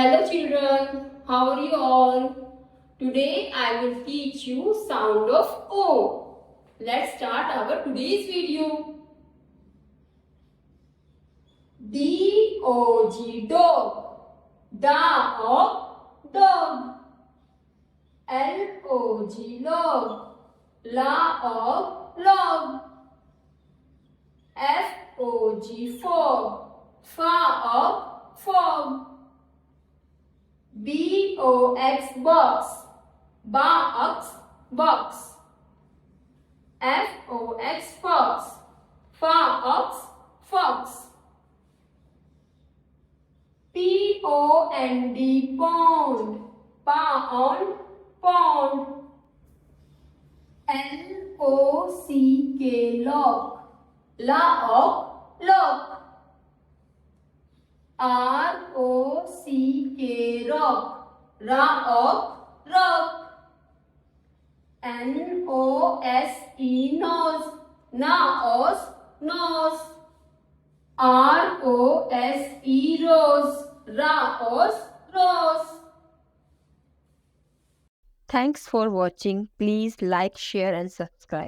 Hello children, how are you all? Today I will teach you sound of O. Let's start our today's video. D-O-G dog, da-og dog. L-O-G log, la-og log. F-O-G fog, fa-og fog. B-O-X box, ba-ox box. F-O-X fox, fa-ox fox. P-O-N-D pond, pa-ond pond. L-O-C-K lock, la-og lock. R-O-C-K rock, ra-og rock. N-O-S-E nose, na-os nose. R-O-S-E rose, ra-os rose. Thanks for watching. Please like, share and subscribe.